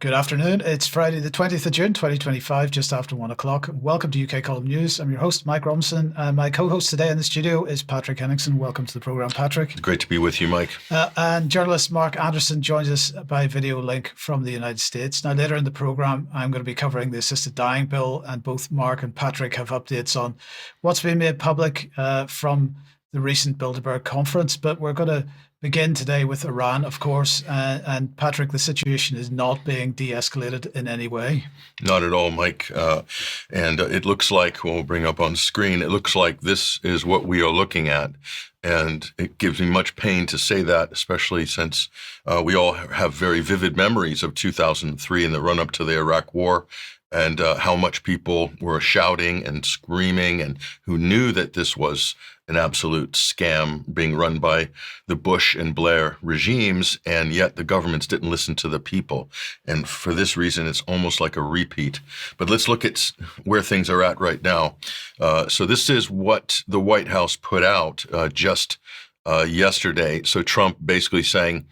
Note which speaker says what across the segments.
Speaker 1: Good afternoon. It's Friday, the 20th of June, 2025, just after 1 o'clock. Welcome to UK Column News. I'm your host, Mike Robinson. My co-host today in the studio is Patrick Henningsen. Welcome to the programme, Patrick.
Speaker 2: Great to be with you, Mike.
Speaker 1: And journalist Mark Anderson joins us by video link from the United States. Now, later in the programme, I'm going to be covering the assisted dying bill, and both Mark and Patrick have updates on what's been made public from the recent Bilderberg conference. But we're going to begin today with Iran, of course. And Patrick, the situation is not being de-escalated in any way.
Speaker 2: Not at all, Mike. And it looks like, we'll bring up on screen, it looks like this is what we are looking at. And it gives me much pain to say that, especially since we all have very vivid memories of 2003 and the run-up to the Iraq War, and how much people were shouting and screaming and who knew that this was an absolute scam being run by the Bush and Blair regimes, and yet the governments didn't listen to the people. And for this reason, it's almost like a repeat. But let's look at where things are at right now. So this is what the White House put out just yesterday. So Trump basically saying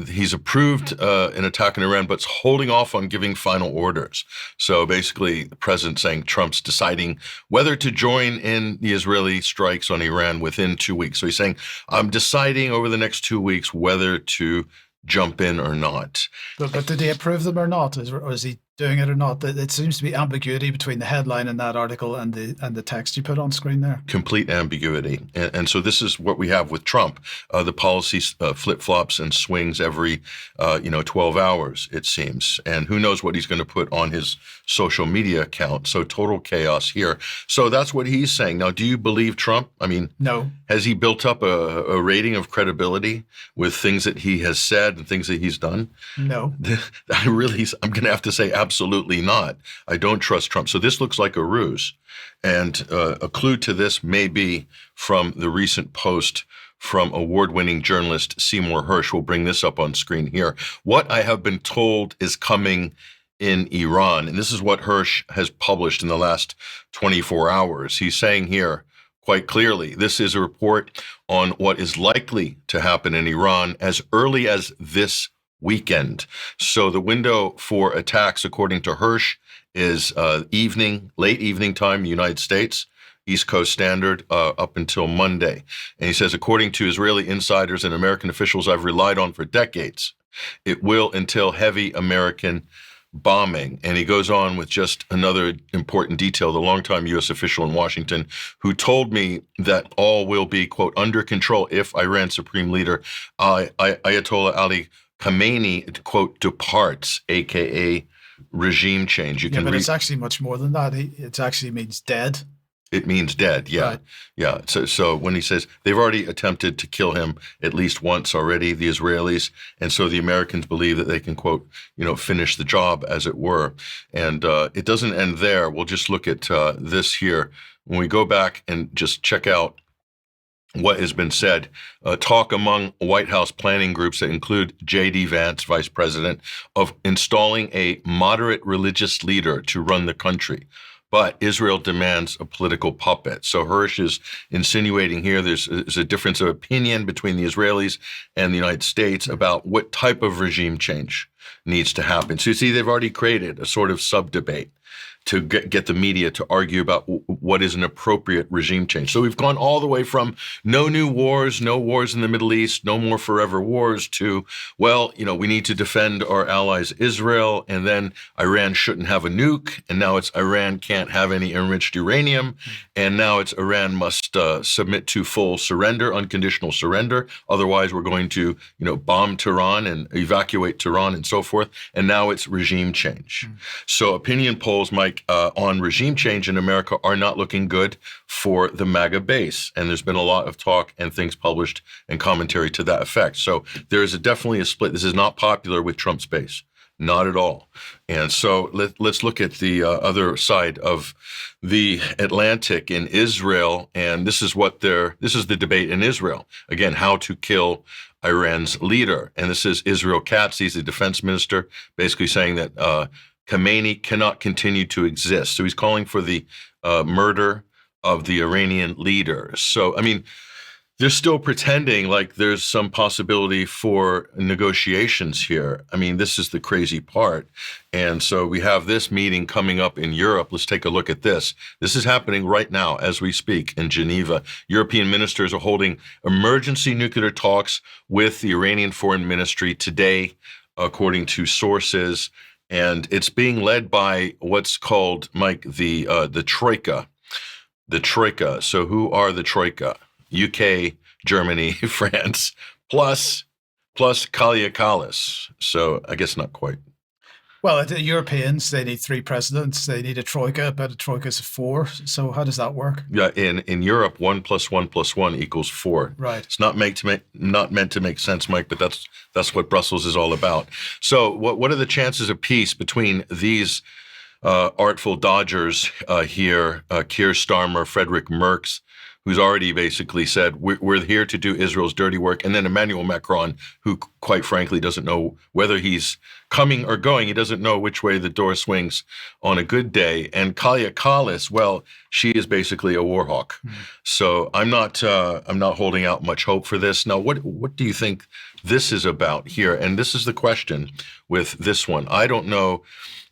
Speaker 2: he's approved an attack on Iran, but's holding off on giving final orders. So basically, the president saying Trump's deciding whether to join in the Israeli strikes on Iran within 2 weeks. So he's saying, I'm deciding over the next 2 weeks whether to jump in or not.
Speaker 1: But did he approve them or not? Or is he doing it or not? It seems to be ambiguity between the headline in that article and the text you put on screen there.
Speaker 2: Complete ambiguity. And so this is what we have with Trump. The policy flip-flops and swings every 12 hours, it seems. And who knows what he's going to put on his social media account. So total chaos here. So that's what he's saying. Now, do you believe Trump? I mean,
Speaker 1: no.
Speaker 2: Has he built up a rating of credibility with things that he has said and things that he's done?
Speaker 1: No.
Speaker 2: I'm going to have to say absolutely not. I don't trust Trump. So this looks like a ruse. And a clue to this may be from the recent post from award-winning journalist Seymour Hersh. We'll bring this up on screen here. What I have been told is coming in Iran, and this is what Hersh has published in the last 24 hours. He's saying here quite clearly, this is a report on what is likely to happen in Iran as early as this weekend. So the window for attacks, according to Hersh, is late evening time, United States, East Coast Standard, up until Monday. And he says, according to Israeli insiders and American officials I've relied on for decades, it will entail heavy American bombing. And he goes on with just another important detail, the longtime U.S. official in Washington who told me that all will be, quote, under control if Iran's supreme leader, Ayatollah Ali Khamenei, quote, departs, a.k.a. regime change.
Speaker 1: But it's actually much more than that. It actually means dead.
Speaker 2: It means dead, yeah.
Speaker 1: Right.
Speaker 2: Yeah. So when he says they've already attempted to kill him at least once already, the Israelis, and so the Americans believe that they can, quote, finish the job, as it were. And it doesn't end there. We'll just look at this here. When we go back and just check out what has been said, talk among White House planning groups that include J.D. Vance, vice president, of installing a moderate religious leader to run the country. But Israel demands a political puppet. So Hersh is insinuating here there's a difference of opinion between the Israelis and the United States about what type of regime change needs to happen. So you see, they've already created a sort of sub-debate to get the media to argue about what is an appropriate regime change. So we've gone all the way from no new wars, no wars in the Middle East, no more forever wars, to, well, we need to defend our allies Israel, and then Iran shouldn't have a nuke, and now it's Iran can't have any enriched uranium, and now it's Iran must submit to full surrender, unconditional surrender, otherwise we're going to, bomb Tehran and evacuate Tehran and so forth, and now it's regime change. So opinion polls, Mike, on regime change in America are not looking good for the MAGA base. And there's been a lot of talk and things published and commentary to that effect. So there is definitely a split. This is not popular with Trump's base. Not at all. And so let's look at the other side of the Atlantic in Israel. And this is the debate in Israel. Again, how to kill Iran's leader. And this is Israel Katz. He's the defense minister, basically saying that Khamenei cannot continue to exist. So he's calling for the murder of the Iranian leader. So, I mean, They're still pretending like there's some possibility for negotiations here. I mean, this is the crazy part. And so we have this meeting coming up in Europe. Let's take a look at this. This is happening right now as we speak in Geneva. European ministers are holding emergency nuclear talks with the Iranian Foreign Ministry today, according to sources. And it's being led by what's called, Mike, the Troika. The Troika. So who are the Troika? UK, Germany, France, plus Kalliakalis. So I guess not quite.
Speaker 1: Well, the Europeans, they need 3 presidents. They need a troika, but a troika is 4. So how does that work?
Speaker 2: Yeah, in Europe, 1 + 1 + 1 = 4.
Speaker 1: Right.
Speaker 2: It's not meant to make sense, Mike, but that's what Brussels is all about. So what are the chances of peace between these artful dodgers here, Keir Starmer, Friedrich Merz, who's already basically said, we're here to do Israel's dirty work, and then Emmanuel Macron, who quite frankly doesn't know whether he's coming or going. He doesn't know which way the door swings on a good day. And Kalliakalis, well, she is basically a war hawk. So I'm not holding out much hope for this. Now, what do you think this is about here? And this is the question with this one. I don't know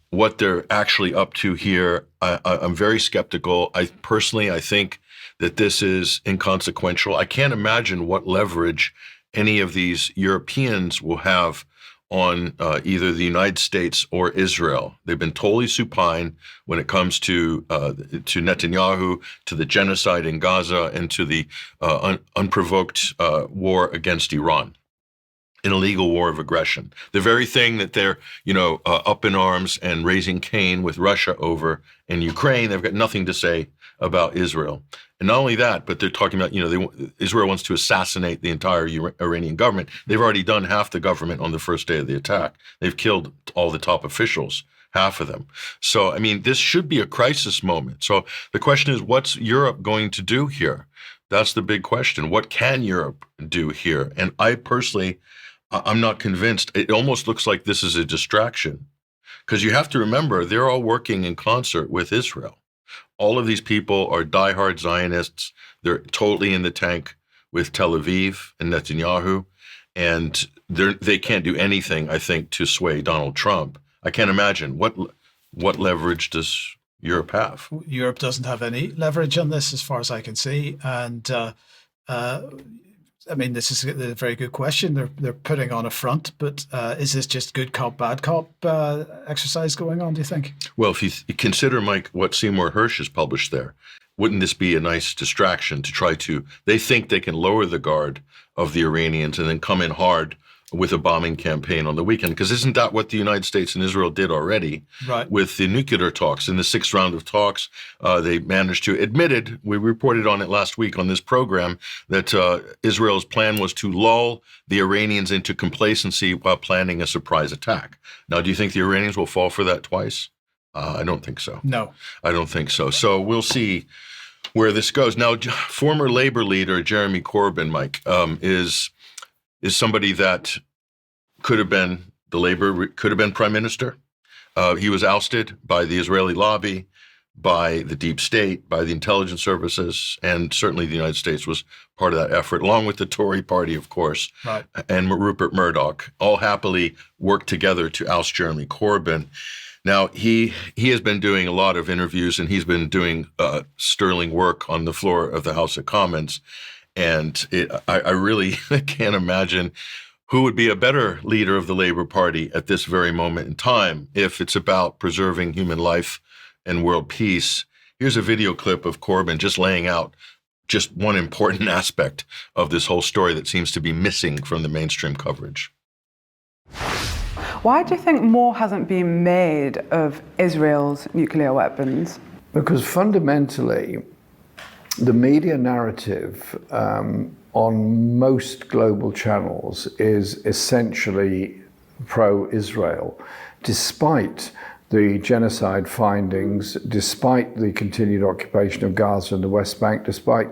Speaker 2: what they're actually up to here. I'm very skeptical. I think that this is inconsequential. I can't imagine what leverage any of these Europeans will have on either the United States or Israel. They've been totally supine when it comes to Netanyahu, to the genocide in Gaza, and to the unprovoked war against Iran. An illegal war of aggression. The very thing that they're, up in arms and raising Cain with Russia over in Ukraine, they've got nothing to say about Israel. And not only that, but they're talking about, Israel wants to assassinate the entire Iranian government. They've already done half the government on the first day of the attack. They've killed all the top officials, half of them. So, I mean, this should be a crisis moment. So the question is, what's Europe going to do here? That's the big question. What can Europe do here? And I'm not convinced. It almost looks like this is a distraction, because you have to remember, they're all working in concert with Israel. All of these people are diehard Zionists. They're totally in the tank with Tel Aviv and Netanyahu, and they can't do anything, I think, to sway Donald Trump. I can't imagine what leverage does Europe have.
Speaker 1: Europe doesn't have any leverage on this, as far as I can see, and I mean, this is a very good question. They're putting on a front, but is this just good cop, bad cop exercise going on, do you think?
Speaker 2: Well, if you consider, Mike, what Seymour Hersh has published there, wouldn't this be a nice distraction to try to, they think they can lower the guard of the Iranians and then come in hard with a bombing campaign on the weekend? Because isn't that what the United States and Israel did already with the nuclear talks? In the 6th round of talks, they managed to, we reported on it last week on this program, that Israel's plan was to lull the Iranians into complacency while planning a surprise attack. Now, do you think the Iranians will fall for that twice? I don't think so.
Speaker 1: No.
Speaker 2: I don't think so. So we'll see where this goes. Now, former labor leader Jeremy Corbyn, Mike, is somebody that could have been prime minister. He was ousted by the Israeli lobby, by the deep state, by the intelligence services, and certainly the United States was part of that effort, along with the Tory party, of course, and Rupert Murdoch, all happily worked together to oust Jeremy Corbyn. Now, he has been doing a lot of interviews, and he's been doing sterling work on the floor of the House of Commons. And I really can't imagine who would be a better leader of the Labour Party at this very moment in time if it's about preserving human life and world peace. Here's a video clip of Corbyn just laying out just one important aspect of this whole story that seems to be missing from the mainstream coverage.
Speaker 3: Why do you think more hasn't been made of Israel's nuclear weapons?
Speaker 4: Because fundamentally, the media narrative on most global channels is essentially pro-Israel, despite the genocide findings, despite the continued occupation of Gaza and the West Bank, despite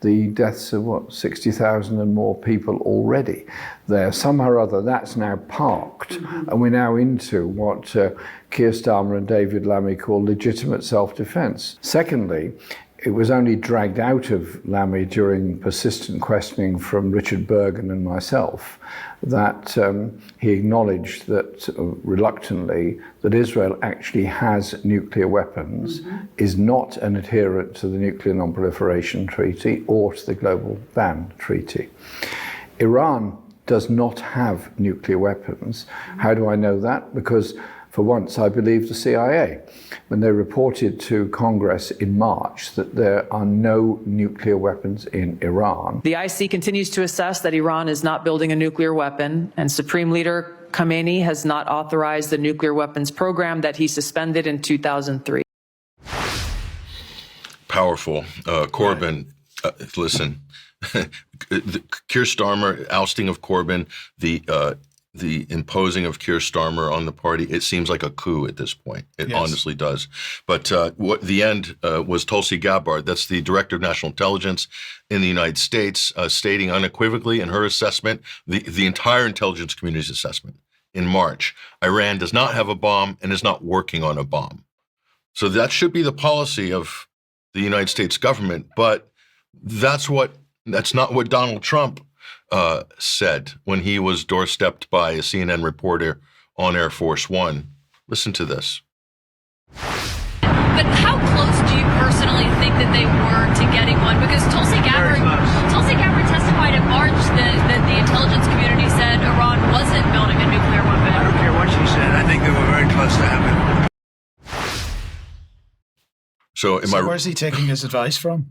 Speaker 4: the deaths of, 60,000 and more people already there. Somehow or other, that's now parked, and we're now into what Keir Starmer and David Lammy call legitimate self-defense. Secondly, it was only dragged out of Lamy during persistent questioning from Richard Bergen and myself that he acknowledged that, reluctantly, that Israel actually has nuclear weapons, is not an adherent to the Nuclear Non-Proliferation Treaty or to the Global Ban Treaty. Iran does not have nuclear weapons. How do I know that? Because for once, I believe the CIA when they reported to Congress in March that there are no nuclear weapons in Iran.
Speaker 5: The IC continues to assess that Iran is not building a nuclear weapon, and Supreme Leader Khamenei has not authorized the nuclear weapons program that he suspended in 2003.
Speaker 2: Powerful. Corbyn, listen, Keir Starmer, ousting of Corbyn, the imposing of Keir Starmer on the party, it seems like a coup at this point. It honestly does. But what the end was Tulsi Gabbard, that's the Director of National Intelligence in the United States, stating unequivocally in her assessment, the entire intelligence community's assessment in March, Iran does not have a bomb and is not working on a bomb. So that should be the policy of the United States government. But that's not what Donald Trump said when he was doorstepped by a CNN reporter on Air Force One. Listen to this.
Speaker 6: But how close do you personally think that they were to getting one? Because Tulsi Gabbard testified in March that the intelligence community said Iran wasn't building a nuclear weapon.
Speaker 7: I don't care what she said. I think they were very close to having it.
Speaker 2: So
Speaker 1: where's he taking his advice from?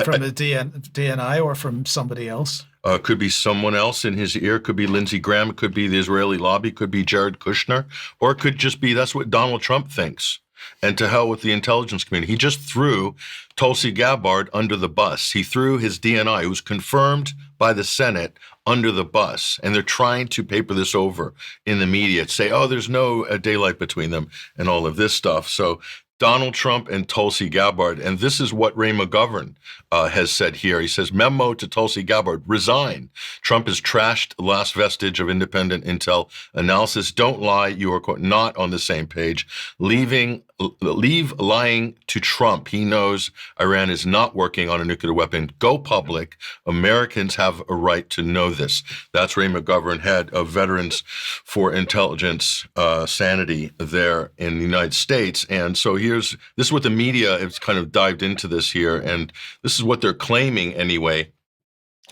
Speaker 1: From the DNI or from somebody else?
Speaker 2: Could be someone else in his ear. Could be Lindsey Graham. It could be the Israeli lobby. Could be Jared Kushner. Or it could just be that's what Donald Trump thinks. And to hell with the intelligence community. He just threw Tulsi Gabbard under the bus. He threw his DNI, who was confirmed by the Senate, under the bus. And they're trying to paper this over in the media to say, oh, there's no daylight between them and all of this stuff. So Donald Trump and Tulsi Gabbard, and this is what Ray McGovern has said here. He says, memo to Tulsi Gabbard, resign. Trump has trashed the last vestige of independent intel analysis. Don't lie. You are, quote, not on the same page. Leave lying to Trump. He knows Iran is not working on a nuclear weapon. Go public. Americans have a right to know this. That's Ray McGovern, head of Veterans for Intelligence Sanity there in the United States. And so this is what the media has kind of dived into this here. And this is what they're claiming anyway.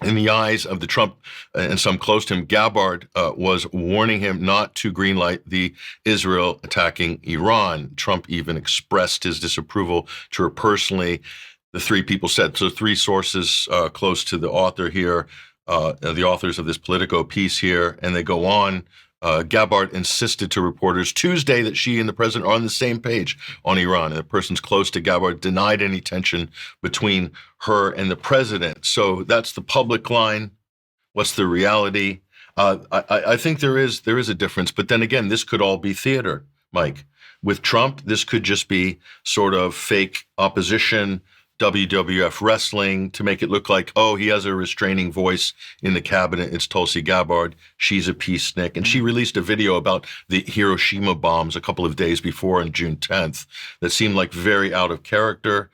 Speaker 2: In the eyes of the Trump and some close to him, Gabbard was warning him not to greenlight the Israel attacking Iran. Trump even expressed his disapproval to her personally. The three people said, so three sources close to the author here, the authors of this Politico piece here, and they go on. Gabbard insisted to reporters Tuesday that she and the president are on the same page on Iran. And the persons close to Gabbard denied any tension between her and the president. So that's the public line. What's the reality? I think there is a difference. But then again, this could all be theater, Mike. With Trump, this could just be sort of fake opposition, WWF wrestling to make it look like, oh, he has a restraining voice in the cabinet. It's Tulsi Gabbard. She's a peacenik. And she released a video about the Hiroshima bombs a couple of days before on June 10th that seemed like very out of character.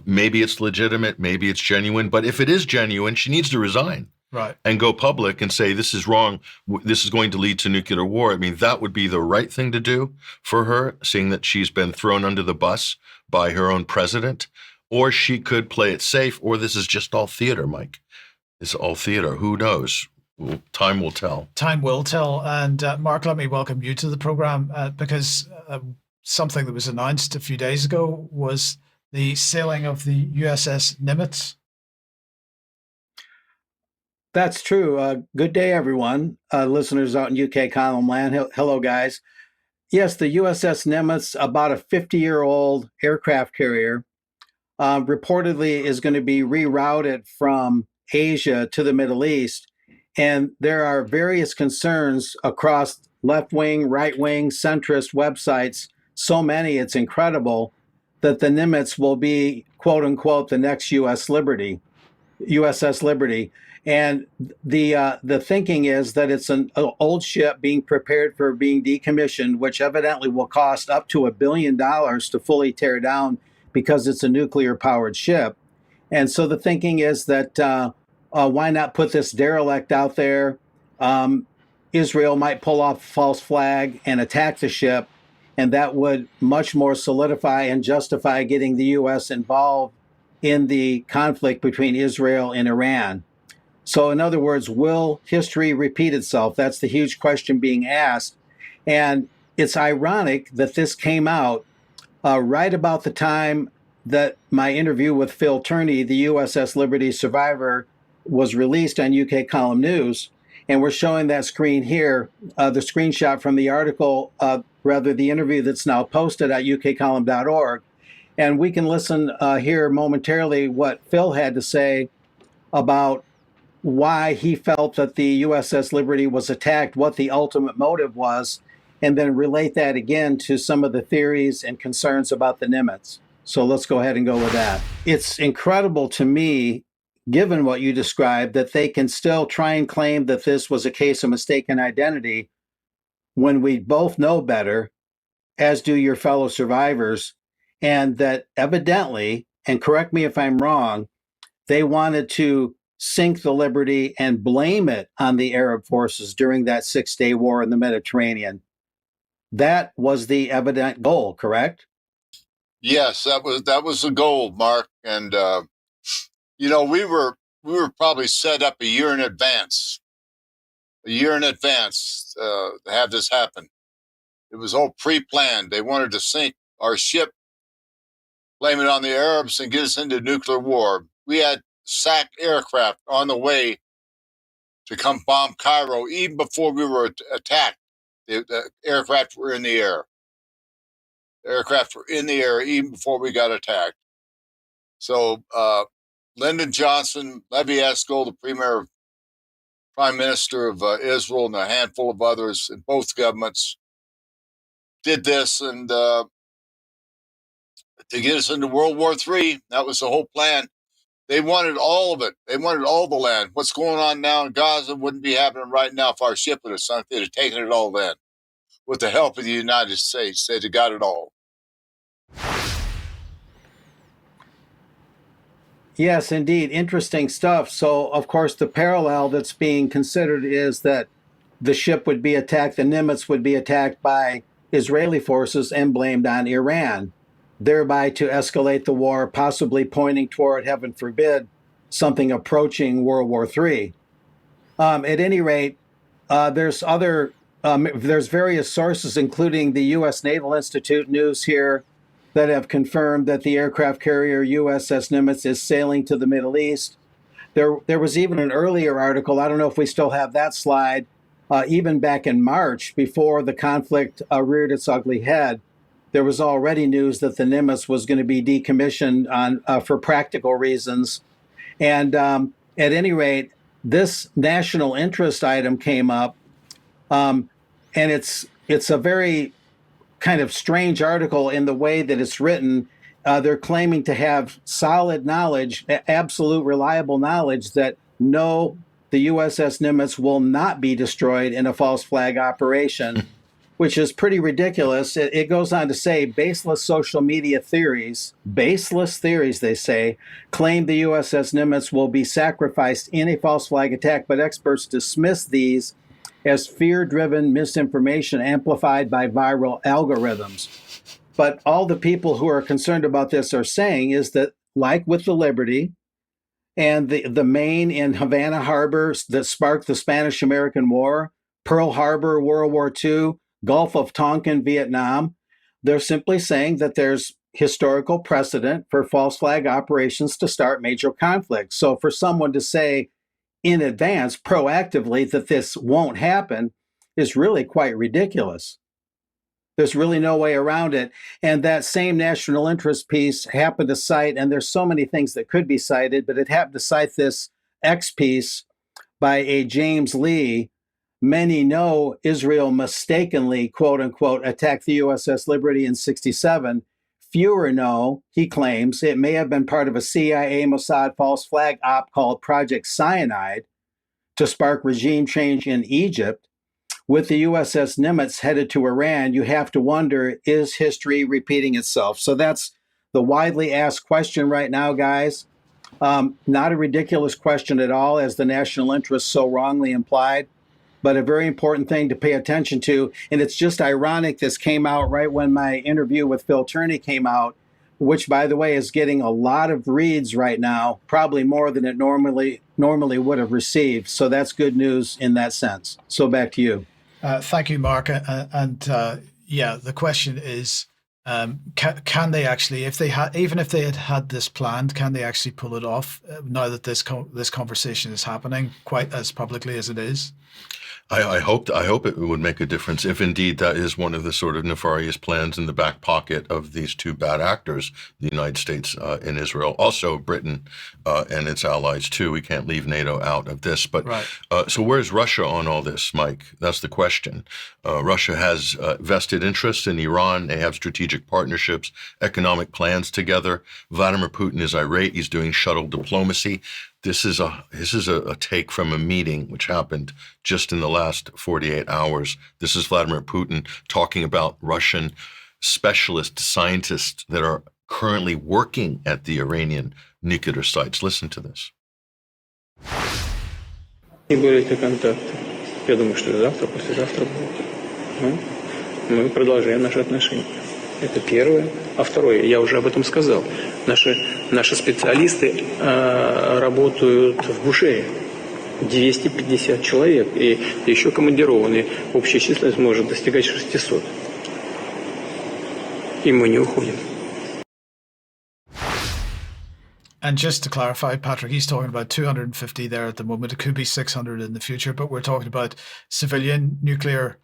Speaker 2: Maybe it's legitimate. Maybe it's genuine. But if it is genuine, she needs to resign. Right. And go public and say, this is wrong. This is going to lead to nuclear war. I mean, that would be the right thing to do for her, seeing that she's been thrown under the bus by her own president. Or she could play it safe, or this is just all theater, Mike. It's all theater. Who knows? Time will tell.
Speaker 1: Time will tell. And Mark, let me welcome you to the program because something that was announced a few days ago was the sailing of the USS Nimitz.
Speaker 8: That's true. Good day, everyone. Listeners out in UK column land. Hello, guys. Yes, the USS Nimitz, about a 50-year-old aircraft carrier, reportedly is going to be rerouted from Asia to the Middle East. And there are various concerns across left-wing, right-wing, centrist websites, so many it's incredible, that the Nimitz will be, quote unquote, the next USS Liberty. And the thinking is that it's an old ship being prepared for being decommissioned, which evidently will cost up to $1 billion to fully tear down because it's a nuclear-powered ship. And so the thinking is that why not put this derelict out there? Israel might pull off a false flag and attack the ship, and that would much more solidify and justify getting the U.S. involved in the conflict between Israel and Iran. So in other words, will history repeat itself? That's the huge question being asked. And it's ironic that this came out right about the time that my interview with Phil Turney, the USS Liberty survivor, was released on UK Column News. And we're showing that screen here, the screenshot from the article, the interview that's now posted at ukcolumn.org. And we can listen here momentarily what Phil had to say about why he felt that the USS Liberty was attacked, what the ultimate motive was, and then relate that again to some of the theories and concerns about the Nimitz. So let's go ahead and go with that. It's incredible to me, given what you described, that they can still try and claim that this was a case of mistaken identity when we both know better, as do your fellow survivors, and that evidently, and correct me if I'm wrong, they wanted to sink the Liberty and blame it on the Arab forces during that 6-day war in the Mediterranean. That was the evident goal, correct?
Speaker 9: Yes, that was the goal, Mark. And we were probably set up a year in advance to have this happen. It was all pre-planned. They wanted to sink our ship, blame it on the Arabs, and get us into nuclear war. We had sacked aircraft on the way to come bomb Cairo even before we were attacked. The aircraft were in the air. The aircraft were in the air even before we got attacked. So Lyndon Johnson, Levi Eshkol, the Prime Minister of Israel, and a handful of others in both governments did this, and to get us into World War III. That was the whole plan. They wanted all of it. They wanted all the land. What's going on now in Gaza wouldn't be happening right now if our ship would have sunk. They'd have taken it all then. With the help of the United States, they'd have got it all.
Speaker 8: Yes, indeed. Interesting stuff. So, of course, the parallel that's being considered is that the ship would be attacked, the Nimitz would be attacked by Israeli forces and blamed on Iran, thereby to escalate the war, possibly pointing toward, heaven forbid, something approaching World War III. At any rate, there's various sources, including the U.S. Naval Institute news here, that have confirmed that the aircraft carrier USS Nimitz is sailing to the Middle East. There was even an earlier article, I don't know if we still have that slide, even back in March, before the conflict reared its ugly head. There was already news that the Nimitz was going to be decommissioned for practical reasons. And at any rate, this national interest item came up, and it's a very kind of strange article in the way that it's written. They're claiming to have solid knowledge, absolute reliable knowledge that no, the USS Nimitz will not be destroyed in a false flag operation, which is pretty ridiculous. It goes on to say baseless social media theories, they say, claim the USS Nimitz will be sacrificed in a false flag attack, but experts dismiss these as fear-driven misinformation amplified by viral algorithms. But all the people who are concerned about this are saying is that, like with the Liberty and the Maine in Havana Harbor that sparked the Spanish-American War, Pearl Harbor, World War II, Gulf of Tonkin, Vietnam, they're simply saying that there's historical precedent for false flag operations to start major conflicts. So for someone to say in advance, proactively, that this won't happen is really quite ridiculous. There's really no way around it. And that same national interest piece happened to cite, and there's so many things that could be cited, but it happened to cite this X piece by a James Lee. Many know Israel mistakenly, quote unquote, attacked the USS Liberty in 1967. Fewer know, he claims, it may have been part of a CIA Mossad false flag op called Project Cyanide to spark regime change in Egypt. With the USS Nimitz headed to Iran, you have to wonder, is history repeating itself? So that's the widely asked question right now, guys. Not a ridiculous question at all, as the national interest so wrongly implied, but a very important thing to pay attention to. And it's just ironic this came out right when my interview with Phil Turney came out, which, by the way, is getting a lot of reads right now, probably more than it normally would have received. So that's good news in that sense. So back to you.
Speaker 1: Thank you, Mark. Yeah, the question is, can they actually, even if they had this planned, can they actually pull it off now that this conversation is happening quite as publicly as it is?
Speaker 2: I hope it would make a difference if indeed that is one of the sort of nefarious plans in the back pocket of these two bad actors, the United States and Israel, also Britain and its allies too. We can't leave NATO out of this. But
Speaker 1: right.
Speaker 2: So where's Russia on all this, Mike? That's the question. Russia has vested interests in Iran. They have strategic partnerships, economic plans together. Vladimir Putin is irate. He's doing shuttle diplomacy. This is a take from a meeting which happened just in the last 48 hours. This is Vladimir Putin talking about Russian specialist scientists that are currently working at the Iranian nuclear sites. Listen to this.
Speaker 10: И были эти контакты. Я думаю, что завтра, послезавтра будут. Мы продолжаем наши отношения. Это первое. А второе, я уже об этом сказал. Наши специалисты работают в Бушере. 250 человек. И еще командированные. Общая численность может достигать 600. И мы не уходим.
Speaker 1: And just to clarify, Patrick, he's talking about 250 there at the moment. It could be 600 in the future, but we're talking about civilian nuclear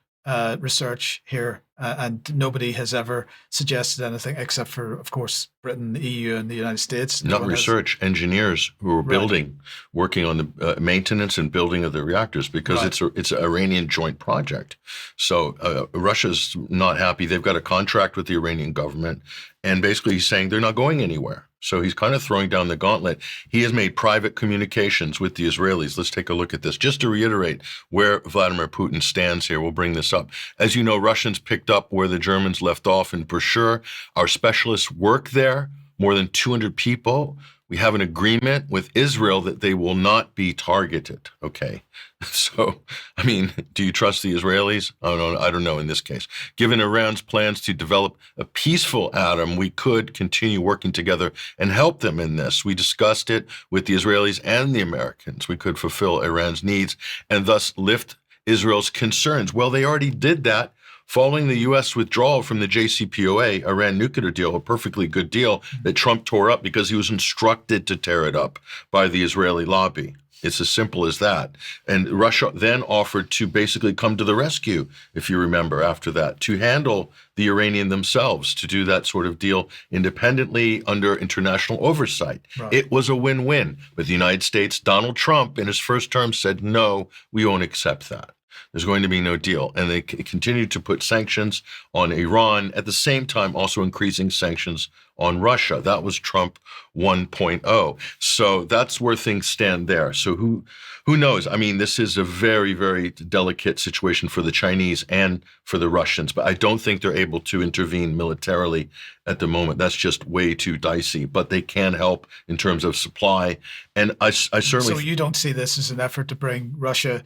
Speaker 1: research here, and nobody has ever suggested anything except for, of course, Britain, the EU, and the United States.
Speaker 2: Not research, engineers who are building, working on the maintenance and building of the reactors, because it's an Iranian joint project. So Russia's not happy. They've got a contract with the Iranian government, and basically he's saying they're not going anywhere. So he's kind of throwing down the gauntlet. He has made private communications with the Israelis. Let's take a look at this. Just to reiterate where Vladimir Putin stands here, we'll bring this up. As you know, Russians picked up where the Germans left off in Brochure. Our specialists work there, more than 200 people. We have an agreement with Israel that they will not be targeted. Okay. So, I mean, do you trust the Israelis? I don't know in this case. Given Iran's plans to develop a peaceful atom, we could continue working together and help them in this. We discussed it with the Israelis and the Americans. We could fulfill Iran's needs and thus lift Israel's concerns. Well, they already did that. Following the U.S. withdrawal from the JCPOA, Iran nuclear deal, a perfectly good deal that Trump tore up because he was instructed to tear it up by the Israeli lobby. It's as simple as that. And Russia then offered to basically come to the rescue, if you remember, after that, to handle the Iranian themselves, to do that sort of deal independently under international oversight. Right. It was a win-win. But the United States, Donald Trump, in his first term said, no, we won't accept that. There's going to be no deal. And they continue to put sanctions on Iran, at the same time also increasing sanctions on Russia. That was Trump 1.0. So that's where things stand there. So who knows? I mean, this is a very, very delicate situation for the Chinese and for the Russians, but I don't think they're able to intervene militarily at the moment. That's just way too dicey, but they can help in terms of supply. And I certainly...
Speaker 1: So you don't see this as an effort to bring Russia,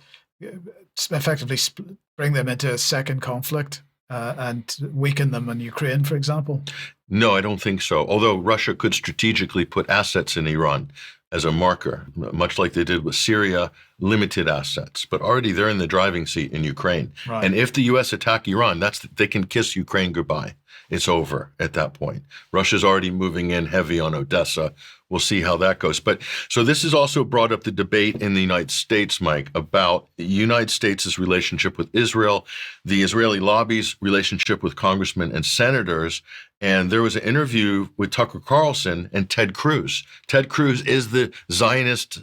Speaker 1: effectively bring them into a second conflict and weaken them in Ukraine, for example?
Speaker 2: No, I don't think so. Although Russia could strategically put assets in Iran as a marker, much like they did with Syria, limited assets. But already they're in the driving seat in Ukraine. Right. And if the U.S. attack Iran, they can kiss Ukraine goodbye. It's over at that point. Russia's already moving in heavy on Odessa. We'll see how that goes. But so this has also brought up the debate in the United States, Mike, about the United States' relationship with Israel, the Israeli lobby's relationship with congressmen and senators. And there was an interview with Tucker Carlson and Ted Cruz. Ted Cruz is the Zionist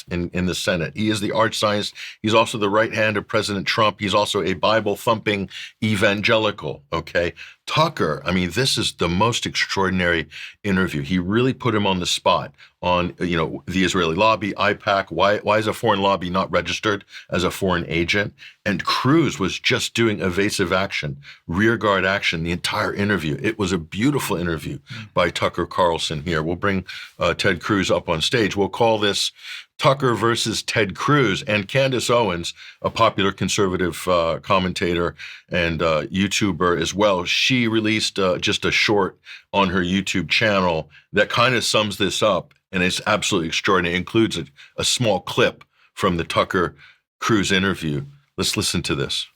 Speaker 2: in the Senate. He is the arch Zionist. He's also the right hand of President Trump. He's also a Bible-thumping evangelical, okay? Tucker, I mean, this is the most extraordinary interview. He really put him on the spot on, the Israeli lobby, IPAC. Why is a foreign lobby not registered as a foreign agent? And Cruz was just doing evasive action, rearguard action, the entire interview. It was a beautiful interview by Tucker Carlson here. We'll bring Ted Cruz up on stage. We'll call this Tucker versus Ted Cruz. And Candace Owens, a popular conservative commentator and YouTuber as well, she released just a short on her YouTube channel that kind of sums this up, and it's absolutely extraordinary. It includes a small clip from the Tucker Cruz interview. Let's listen to this.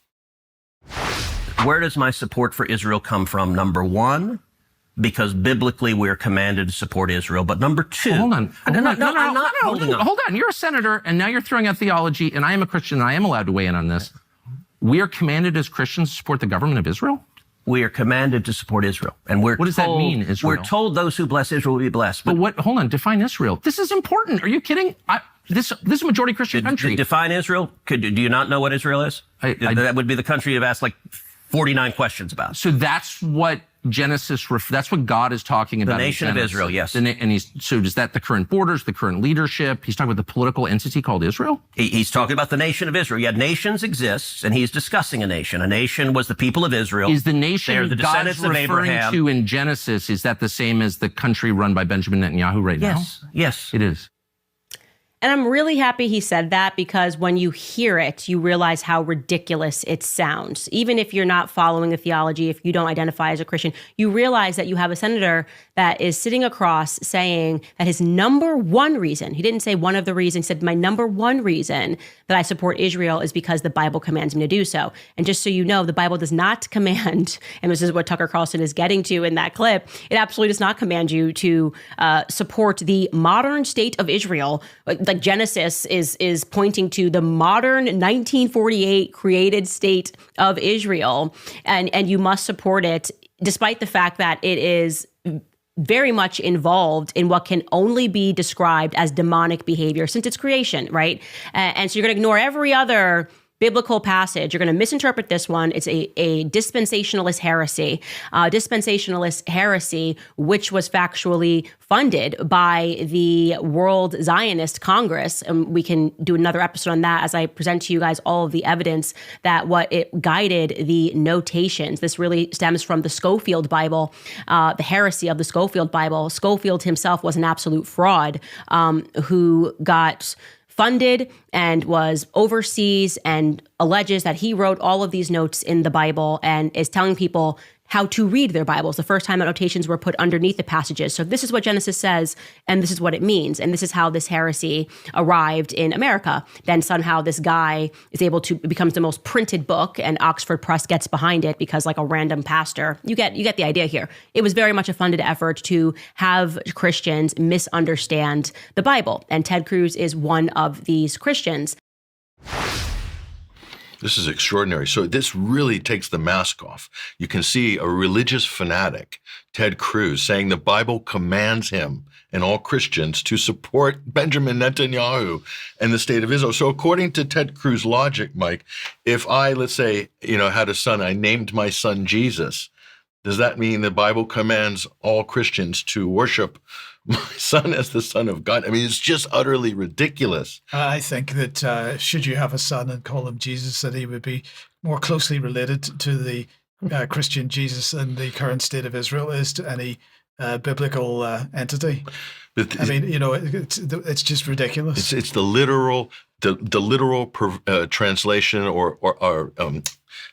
Speaker 11: Where does my support for Israel come from? Number one, because biblically we're commanded to support Israel. But number two...
Speaker 12: Well, hold on.
Speaker 11: I'm not holding on.
Speaker 12: Hold on. You're a senator, and now you're throwing out theology, and I am a Christian, and I am allowed to weigh in on this. We are commanded as Christians to support the government of Israel?
Speaker 11: We are commanded to support Israel. And what
Speaker 12: does that mean, Israel?
Speaker 11: We're told those who bless Israel will be blessed.
Speaker 12: But what? Hold on. Define Israel. This is important. Are you kidding? This is a majority Christian country.
Speaker 11: Define Israel? Do you not know what Israel is? That would be the country you've asked like 49 questions about.
Speaker 12: So that's what Genesis, that's what God is talking about.
Speaker 11: The nation of Israel, yes.
Speaker 12: And so is that the current borders, the current leadership? He's talking about the political entity called Israel?
Speaker 11: He's talking about the nation of Israel. Yet nations exist, and he's discussing a nation. A nation was the people of Israel.
Speaker 12: Is the nation
Speaker 11: They're the descendants
Speaker 12: God's
Speaker 11: of
Speaker 12: referring
Speaker 11: Abraham.
Speaker 12: to in Genesis, is that the same as the country run by Benjamin Netanyahu right now?
Speaker 11: Yes.
Speaker 12: It is.
Speaker 13: And I'm really happy he said that, because when you hear it, you realize how ridiculous it sounds. Even if you're not following the theology, if you don't identify as a Christian, you realize that you have a senator that is sitting across saying that his number one reason, he didn't say one of the reasons, he said my number one reason that I support Israel is because the Bible commands me to do so. And just so you know, the Bible does not command, and this is what Tucker Carlson is getting to in that clip, it absolutely does not command you to support the modern state of Israel. Like Genesis is pointing to the modern 1948 created state of Israel, and you must support it, despite the fact that it is very much involved in what can only be described as demonic behavior since its creation, right? And so you're going to ignore every other biblical passage. You're going to misinterpret this one. It's a dispensationalist heresy. Dispensationalist heresy, which was factually funded by the World Zionist Congress. And we can do another episode on that as I present to you guys all of the evidence that what it guided the notations. This really stems from the Schofield Bible, the heresy of the Schofield Bible. Schofield himself was an absolute fraud who got funded and was overseas and alleges that he wrote all of these notes in the Bible and is telling people how to read their Bibles. The first time that notations were put underneath the passages. So this is what Genesis says, and this is what it means. And this is how this heresy arrived in America. Then somehow this guy is able to, it becomes the most printed book, and Oxford Press gets behind it because like a random pastor. You get the idea here. It was very much a funded effort to have Christians misunderstand the Bible. And Ted Cruz is one of these Christians.
Speaker 2: This is extraordinary. So this really takes the mask off. You can see a religious fanatic, Ted Cruz, saying the Bible commands him and all Christians to support Benjamin Netanyahu and the state of Israel. So according to Ted Cruz logic, Mike, if I, let's say, had a son, I named my son Jesus, does that mean the Bible commands all Christians to worship my son as the Son of God? I mean, it's just utterly ridiculous.
Speaker 1: I think that should you have a son and call him Jesus, that he would be more closely related to the Christian Jesus than the current state of Israel is to any biblical entity.
Speaker 2: But
Speaker 1: I mean, it's just ridiculous.
Speaker 2: It's the literal translation or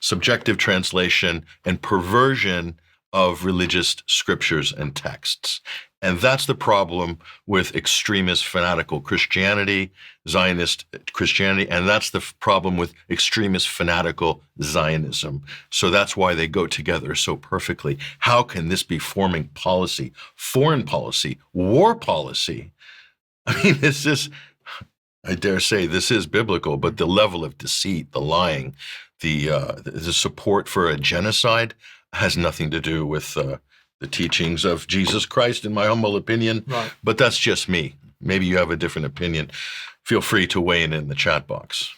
Speaker 2: subjective translation and perversion of religious scriptures and texts. And that's the problem with extremist fanatical Christianity, Zionist Christianity, and that's the problem with extremist fanatical Zionism. So that's why they go together so perfectly. How can this be forming policy, foreign policy, war policy? I mean, this is, I dare say, this is biblical, but the level of deceit, the lying, the support for a genocide has nothing to do with the teachings of Jesus Christ, in my humble opinion. Right. But that's just me. Maybe you have a different opinion. Feel free to weigh in the chat box.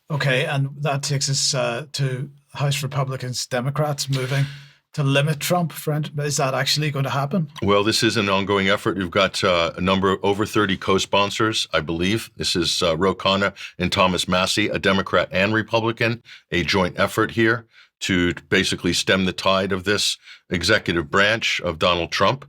Speaker 1: Okay, and that takes us to House Republicans, Democrats moving to limit Trump? Is that actually going to happen?
Speaker 2: Well, this is an ongoing effort. We've got a number, over 30 co-sponsors, I believe. This is Ro Khanna and Thomas Massie, a Democrat and Republican, a joint effort here to basically stem the tide of this executive branch of Donald Trump.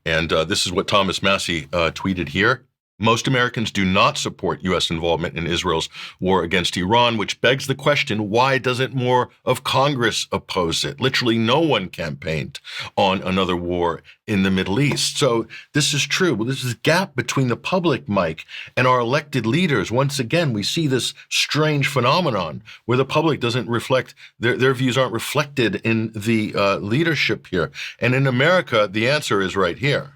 Speaker 2: And this is what Thomas Massie tweeted here. Most Americans do not support U.S. involvement in Israel's war against Iran, which begs the question, why doesn't more of Congress oppose it? Literally no one campaigned on another war in the Middle East. So this is true. Well, this is a gap between the public, Mike, and our elected leaders. Once again, we see this strange phenomenon where the public doesn't reflect, their views aren't reflected in the leadership here. And in America, the answer is right here.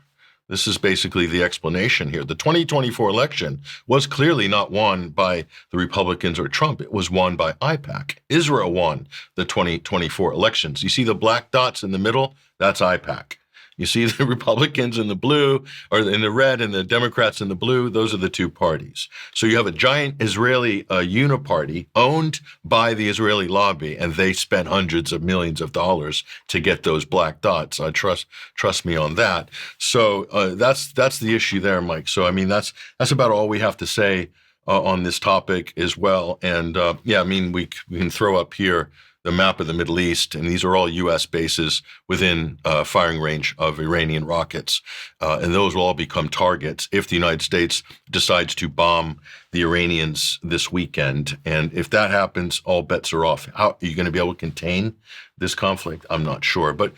Speaker 2: This is basically the explanation here. The 2024 election was clearly not won by the Republicans or Trump. It was won by AIPAC. Israel won the 2024 elections. You see the black dots in the middle? That's AIPAC. You see the Republicans in the blue, or in the red, and the Democrats in the blue. Those are the two parties. So you have a giant Israeli uniparty owned by the Israeli lobby, and they spent hundreds of millions of dollars to get those black dots. Trust me on that. So that's the issue there, Mike. So I mean that's about all we have to say on this topic as well. And yeah, I mean we can throw up here the map of the Middle East, and these are all U.S. bases within firing range of Iranian rockets. And those will all become targets if the United States decides to bomb the Iranians this weekend. And if that happens, all bets are off. How are you going to be able to contain this conflict? I'm not sure. But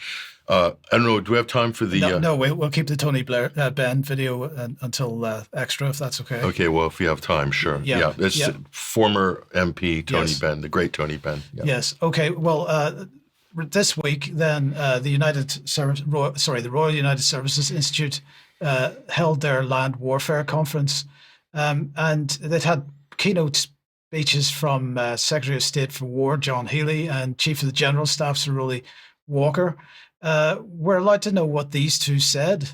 Speaker 2: I don't know, do we have time for the...
Speaker 1: No, we'll keep the Tony Benn video until extra, if that's okay.
Speaker 2: Okay, well, if we have time, sure. Yeah, it's former MP Tony Benn, the great Tony Benn. Yeah.
Speaker 1: Yes, okay. Well, this week, then, the Royal United Services Institute held their land warfare conference, and they'd had keynote speeches from Secretary of State for War, John Healey, and Chief of the General Staff, Sir Rolly Walker. We're allowed to know what these two said,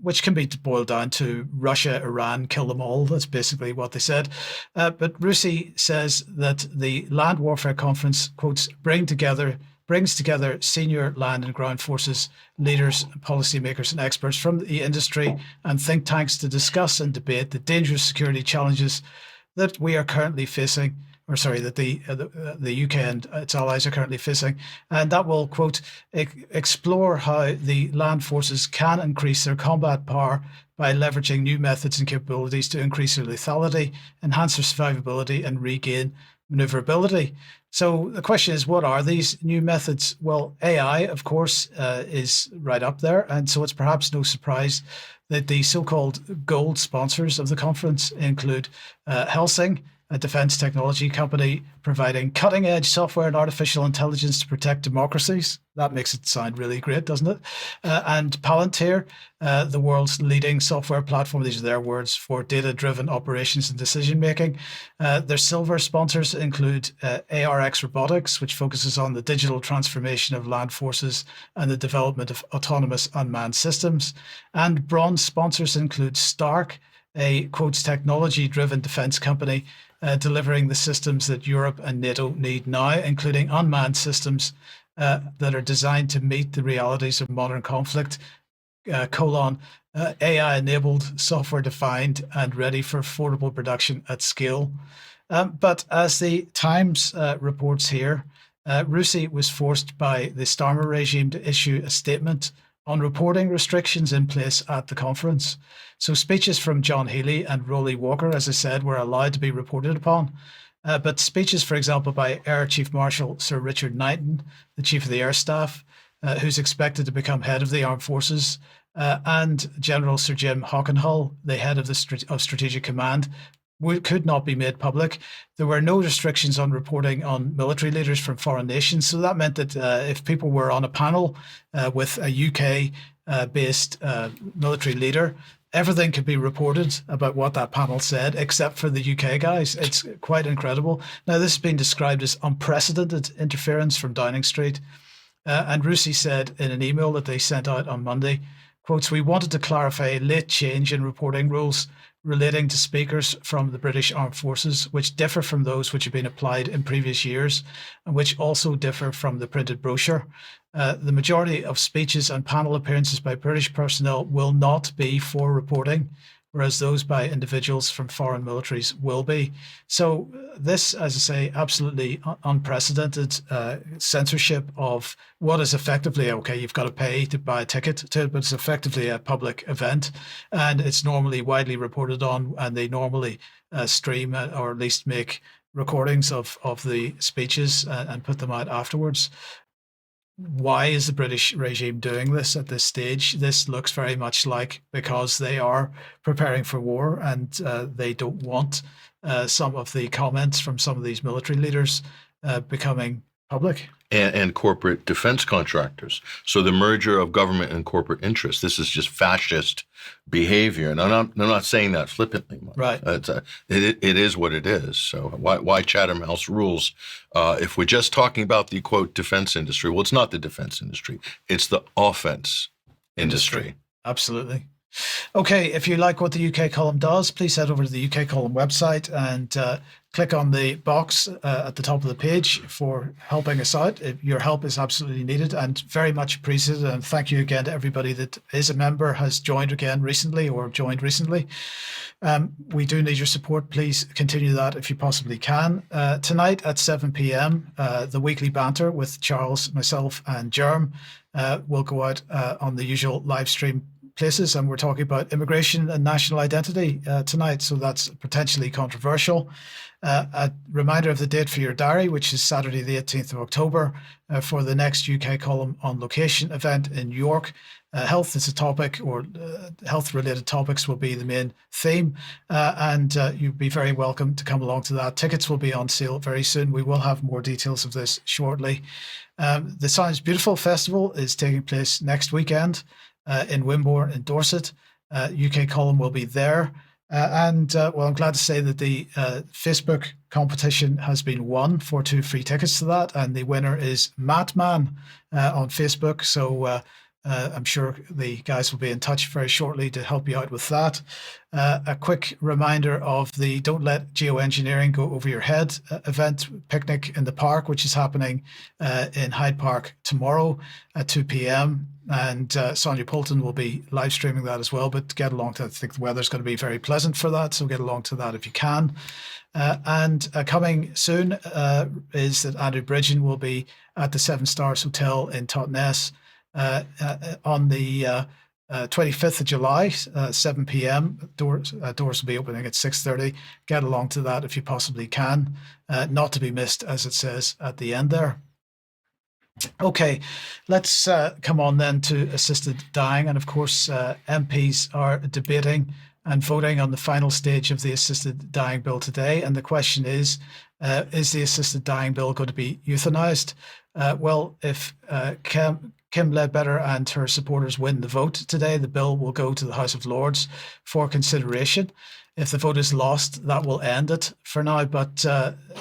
Speaker 1: which can be boiled down to Russia, Iran, kill them all. That's basically what they said. But RUSI says that the Land Warfare Conference, quotes, brings together senior land and ground forces leaders, policymakers and experts from the industry and think tanks to discuss and debate the dangerous security challenges that we are currently facing, that the UK and its allies are currently facing, and that will, quote, explore how the land forces can increase their combat power by leveraging new methods and capabilities to increase their lethality, enhance their survivability, and regain maneuverability. So the question is, what are these new methods? Well, AI, of course, is right up there, and so it's perhaps no surprise that the so-called gold sponsors of the conference include Helsing, a defense technology company providing cutting-edge software and artificial intelligence to protect democracies. That makes it sound really great, doesn't it? And Palantir, the world's leading software platform, these are their words, for data-driven operations and decision-making. Their silver sponsors include ARX Robotics, which focuses on the digital transformation of land forces and the development of autonomous unmanned systems. And bronze sponsors include Stark, a, quotes, technology-driven defense company delivering the systems that Europe and NATO need now, including unmanned systems that are designed to meet the realities of modern conflict, AI-enabled, software-defined, and ready for affordable production at scale. But as the Times reports here, RUSI was forced by the Starmer regime to issue a statement on reporting restrictions in place at the conference. So speeches from John Healey and Rolly Walker, as I said, were allowed to be reported upon. But speeches, for example, by Air Chief Marshal Sir Richard Knighton, the Chief of the Air Staff, who's expected to become head of the armed forces, and General Sir Jim Hockenhull, the head of Strategic Command, could not be made public. There were no restrictions on reporting on military leaders from foreign nations. So that meant that if people were on a panel with a UK-based military leader, everything could be reported about what that panel said, except for the UK guys. It's quite incredible. Now, this has been described as unprecedented interference from Downing Street. And RUSI said in an email that they sent out on Monday, quotes, "We wanted to clarify a late change in reporting rules relating to speakers from the British Armed Forces, which differ from those which have been applied in previous years, and which also differ from the printed brochure. The majority of speeches and panel appearances by British personnel will not be for reporting, whereas those by individuals from foreign militaries will be. So this, as I say, absolutely unprecedented censorship of what is effectively, okay, you've got to pay to buy a ticket to it, but it's effectively a public event, and it's normally widely reported on, and they normally stream or at least make recordings of the speeches and put them out afterwards. Why is the British regime doing this at this stage? This looks very much like because they are preparing for war, and they don't want some of the comments from some of these military leaders becoming public.
Speaker 2: And corporate defense contractors. So the merger of government and corporate interests. This is just fascist behavior, and I'm not saying that flippantly.
Speaker 1: Right.
Speaker 2: It is what it is. So why Chatham House rules? If we're just talking about the quote defense industry, well, it's not the defense industry. It's the offense industry.
Speaker 1: Absolutely. Okay, if you like what the UK column does, please head over to the UK column website and click on the box at the top of the page for helping us out. Your help is absolutely needed and very much appreciated. And thank you again to everybody that is a member, has joined again recently or joined recently. We do need your support. Please continue that if you possibly can. Tonight at 7 p.m, the weekly banter with Charles, myself and Jerm will go out on the usual live stream places, and we're talking about immigration and national identity tonight, so that's potentially controversial. A reminder of the date for your diary, which is Saturday the 18th of October for the next UK column on location event in York. Health is a topic, or health-related topics will be the main theme, and you'd be very welcome to come along to that. Tickets will be on sale very soon. We will have more details of this shortly. The Sounds Beautiful Festival is taking place next weekend in Wimborne in Dorset. UK column will be there. And I'm glad to say that the Facebook competition has been won for 2 free tickets to that. And the winner is Mattman on Facebook. So I'm sure the guys will be in touch very shortly to help you out with that. A quick reminder of the Don't Let Geoengineering Go Over Your Head event, Picnic in the Park, which is happening in Hyde Park tomorrow at 2 p.m. And Sonia Poulton will be live streaming that as well. But get along to that. I think the weather's going to be very pleasant for that. So get along to that if you can. And coming soon is that Andrew Bridgen will be at the 7 Stars Hotel in Totnes on the 25th of July, 7 p.m. Doors will be opening at 6:30. Get along to that if you possibly can. Not to be missed, as it says at the end there. Okay, let's come on then to assisted dying. And of course, MPs are debating and voting on the final stage of the assisted dying bill today. And the question is the assisted dying bill going to be euthanized? Well, if Kim Ledbetter and her supporters win the vote today, the bill will go to the House of Lords for consideration. If the vote is lost, that will end it for now. But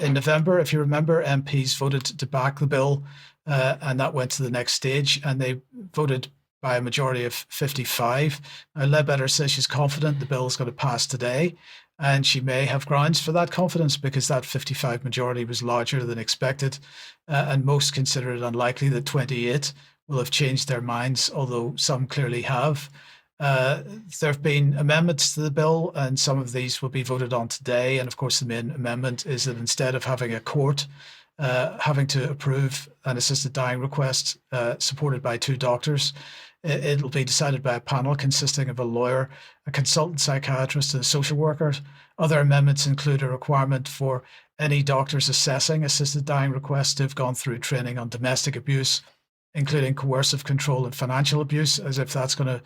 Speaker 1: in November, if you remember, MPs voted to back the bill, and that went to the next stage, and they voted by a majority of 55. Now, Ledbetter says she's confident the bill is going to pass today, and she may have grounds for that confidence because that 55 majority was larger than expected, and most consider it unlikely that 28 will have changed their minds, although some clearly have. There have been amendments to the bill, and some of these will be voted on today. And of course, the main amendment is that instead of having a court having to approve an assisted dying request supported by 2 doctors, it'll be decided by a panel consisting of a lawyer, a consultant psychiatrist, and a social worker. Other amendments include a requirement for any doctors assessing assisted dying requests to have gone through training on domestic abuse, including coercive control and financial abuse, as if that's going to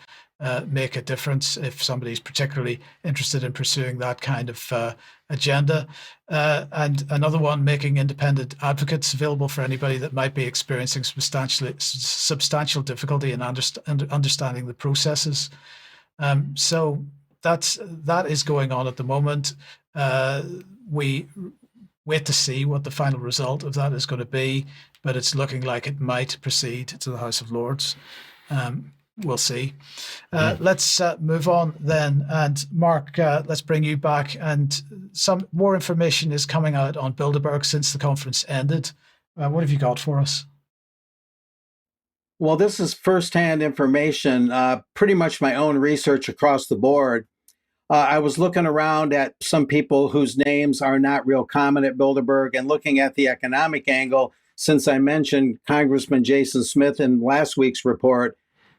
Speaker 1: make a difference if somebody's particularly interested in pursuing that kind of agenda. And another one, making independent advocates available for anybody that might be experiencing substantial difficulty in understanding the processes. So that is going on at the moment. We wait to see what the final result of that is going to be, but it's looking like it might proceed to the House of Lords. we'll see. Let's move on then. And Mark, let's bring you back. And some more information is coming out on Bilderberg since the conference ended. What have you got for us?
Speaker 8: Well, this is firsthand information, pretty much my own research across the board. I was looking around at some people whose names are not real common at Bilderberg and looking at the economic angle, since I mentioned Congressman Jason Smith in last week's report,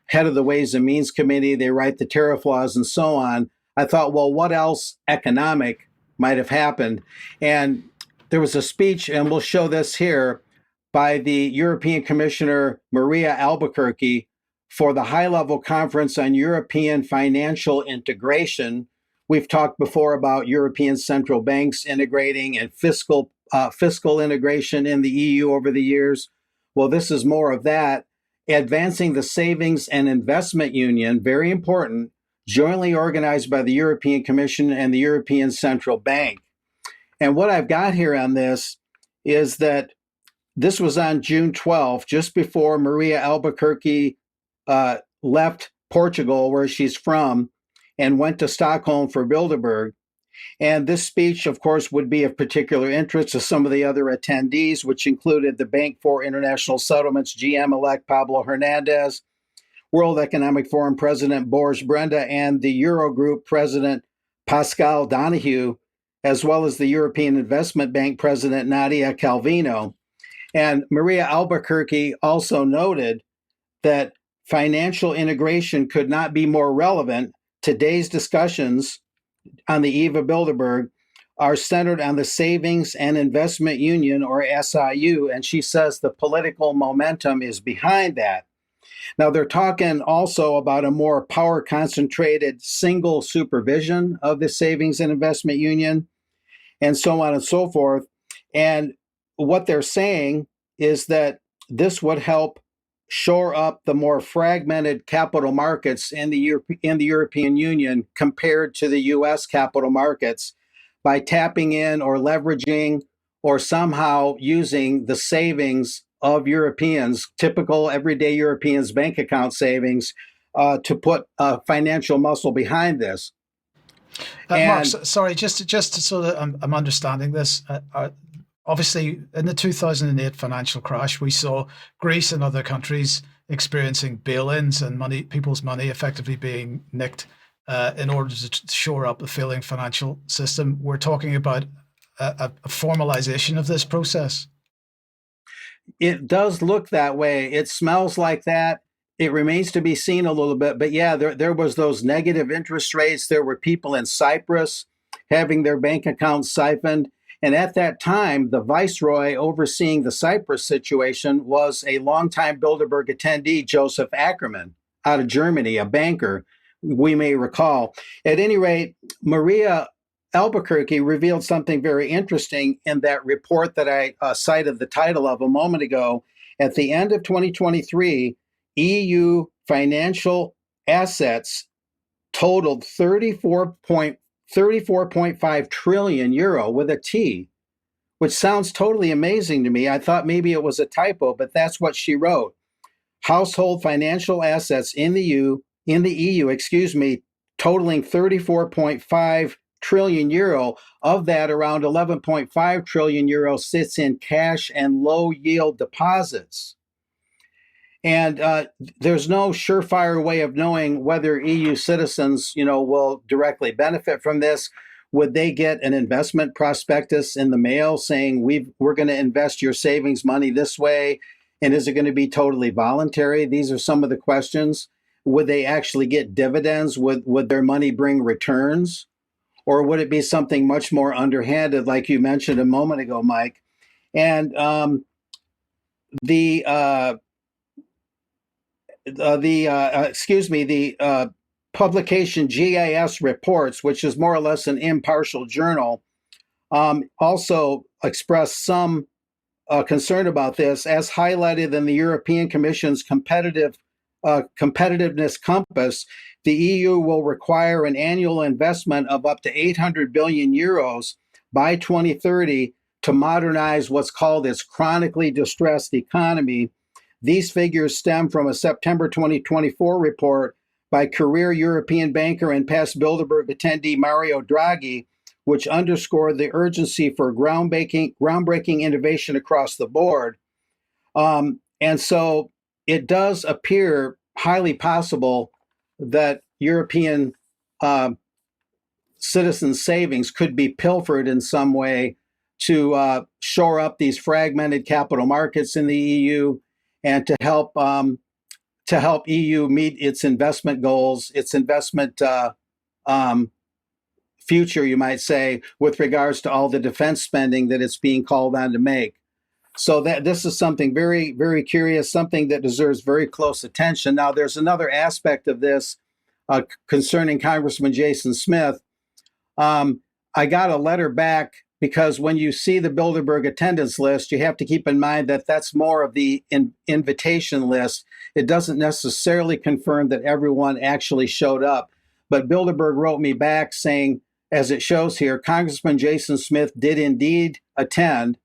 Speaker 8: head of the Ways and Means Committee, they write the tariff laws and so on. I thought, well, what else economic might have happened? And there was a speech, and we'll show this here, by the European Commissioner Maria Albuquerque for the high-level conference on European financial integration. We've talked before about European central banks integrating and fiscal integration in the EU over the years. Well, this is more of that. Advancing the Savings and Investment Union, very important, jointly organized by the European Commission and the European Central Bank. And what I've got here on this is that this was on June 12th, just before Maria Albuquerque left Portugal, where she's from, and went to Stockholm for Bilderberg. And this speech, of course, would be of particular interest to some of the other attendees, which included the Bank for International Settlements GM-elect Pablo Hernandez, World Economic Forum President Boris Brenda, and the Eurogroup President Pascal Donahue, as well as the European Investment Bank President Nadia Calvino. And Maria Albuquerque also noted that financial integration could not be more relevant. Today's discussions on the eve of Bilderberg are centered on the Savings and Investment Union, or SIU, and she says the political momentum is behind that. Now, they're talking also about a more power-concentrated single supervision of the Savings and Investment Union, and so on and so forth. And what they're saying is that this would help shore up the more fragmented capital markets in the European Union compared to the U.S. capital markets by tapping in or leveraging or somehow using the savings of Europeans, typical everyday Europeans' bank account savings, to put financial muscle behind this.
Speaker 1: Mark, sorry, just so that I'm understanding this. Obviously, in the 2008 financial crash, we saw Greece and other countries experiencing bail-ins and people's money effectively being nicked in order to shore up the failing financial system. We're talking about a formalization of this process.
Speaker 8: It does look that way. It smells like that. It remains to be seen a little bit. But yeah, there was those negative interest rates. There were people in Cyprus having their bank accounts siphoned. And at that time, the viceroy overseeing the Cyprus situation was a longtime Bilderberg attendee, Joseph Ackerman, out of Germany, a banker, we may recall. At any rate, Maria Albuquerque revealed something very interesting in that report that I cited the title of a moment ago. At the end of 2023, EU financial assets totaled 34.5 trillion euro with a T, which sounds totally amazing to me. I thought maybe it was a typo, but that's what she wrote. Household financial assets in the EU, totaling 34.5 trillion euro. Of that, around 11.5 trillion euro sits in cash and low yield deposits. And there's no surefire way of knowing whether EU citizens, will directly benefit from this. Would they get an investment prospectus in the mail saying we're going to invest your savings money this way? And is it going to be totally voluntary? These are some of the questions. Would they actually get dividends? Would their money bring returns? Or would it be something much more underhanded, like you mentioned a moment ago, Mike? And the publication GIS Reports, which is more or less an impartial journal, also expressed some concern about this, as highlighted in the European Commission's competitiveness compass. The EU will require an annual investment of up to 800 billion euros by 2030 to modernize what's called its chronically distressed economy. These figures stem from a September 2024 report by career European banker and past Bilderberg attendee Mario Draghi, which underscored the urgency for groundbreaking innovation across the board. And so it does appear highly possible that European citizens' savings could be pilfered in some way to shore up these fragmented capital markets in the EU and to help EU meet its investment goals, its investment future, you might say, with regards to all the defense spending that it's being called on to make. So that this is something very, very curious, something that deserves very close attention. Now, there's another aspect of this concerning Congressman Jason Smith. I got a letter back because when you see the Bilderberg attendance list, you have to keep in mind that that's more of the invitation list. It doesn't necessarily confirm that everyone actually showed up. But Bilderberg wrote me back saying, as it shows here, Congressman Jason Smith did indeed attend,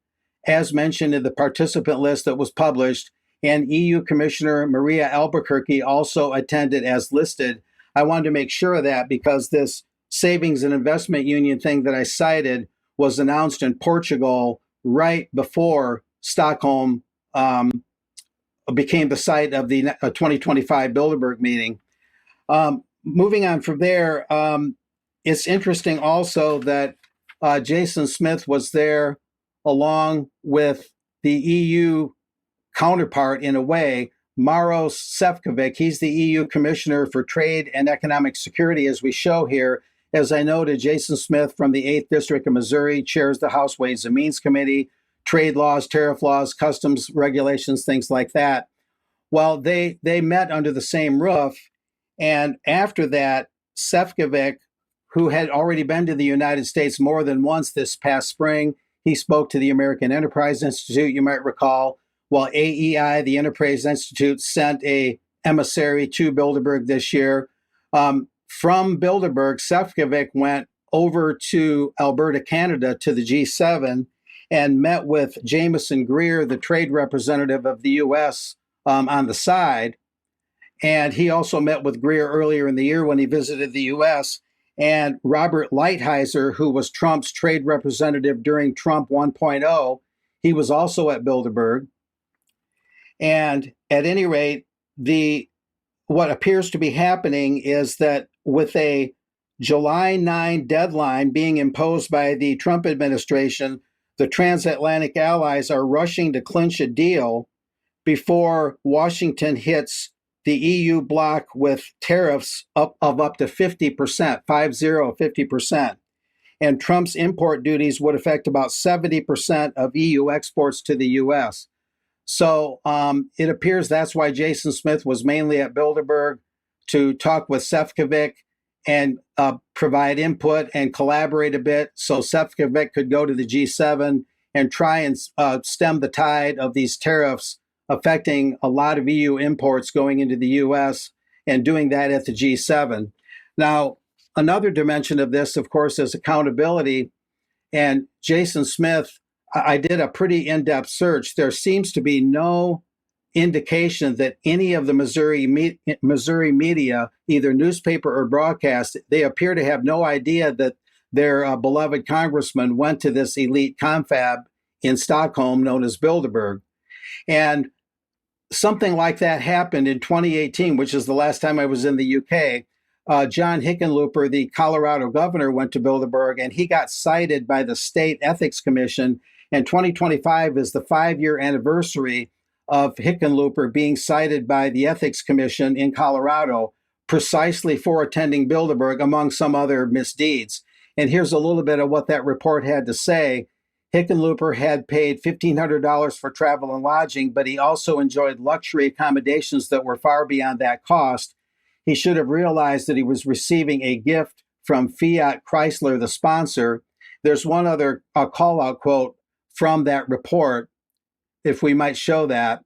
Speaker 8: as mentioned in the participant list that was published, and EU Commissioner Maria Albuquerque also attended as listed. I wanted to make sure of that because this Savings and Investment Union thing that I cited was announced in Portugal right before Stockholm became the site of the 2025 Bilderberg meeting. Moving on from there, it's interesting also that Jason Smith was there along with the EU counterpart in a way, Maros Sefcovic. He's the EU Commissioner for Trade and Economic Security, as we show here. As I noted, Jason Smith from the 8th District of Missouri chairs the House Ways and Means Committee, trade laws, tariff laws, customs regulations, things like that. Well, they met under the same roof. And after that, Sefcovic, who had already been to the United States more than once this past spring, he spoke to the American Enterprise Institute, you might recall, while AEI, the Enterprise Institute, sent a emissary to Bilderberg this year. From Bilderberg, Sefcovic went over to Alberta, Canada, to the G7 and met with Jameson Greer, the trade representative of the U.S. On the side. And he also met with Greer earlier in the year when he visited the U.S. And Robert Lighthizer, who was Trump's trade representative during Trump 1.0, he was also at Bilderberg. And at any rate, what appears to be happening is that with a July 9 deadline being imposed by the Trump administration, the transatlantic allies are rushing to clinch a deal before Washington hits the EU bloc with tariffs of up to 50%, 50%. And Trump's import duties would affect about 70% of EU exports to the US. So it appears that's why Jason Smith was mainly at Bilderberg, to talk with Sefcovic and provide input and collaborate a bit so Sefcovic could go to the G7 and try and stem the tide of these tariffs affecting a lot of EU imports going into the US, and doing that at the G7. Now, another dimension of this, of course, is accountability. And Jason Smith, I did a pretty in-depth search. There seems to be no indication that any of the Missouri media, either newspaper or broadcast, they appear to have no idea that their beloved congressman went to this elite confab in Stockholm known as Bilderberg. And something like that happened in 2018, which is the last time I was in the UK. John Hickenlooper, the Colorado governor, went to Bilderberg, and he got cited by the State Ethics Commission. And 2025 is the 5-year anniversary of Hickenlooper being cited by the Ethics Commission in Colorado precisely for attending Bilderberg, among some other misdeeds. And here's a little bit of what that report had to say. Hickenlooper had paid $1,500 for travel and lodging, but he also enjoyed luxury accommodations that were far beyond that cost. He should have realized that he was receiving a gift from Fiat Chrysler, the sponsor. There's one other call-out quote from that report, if we might show that.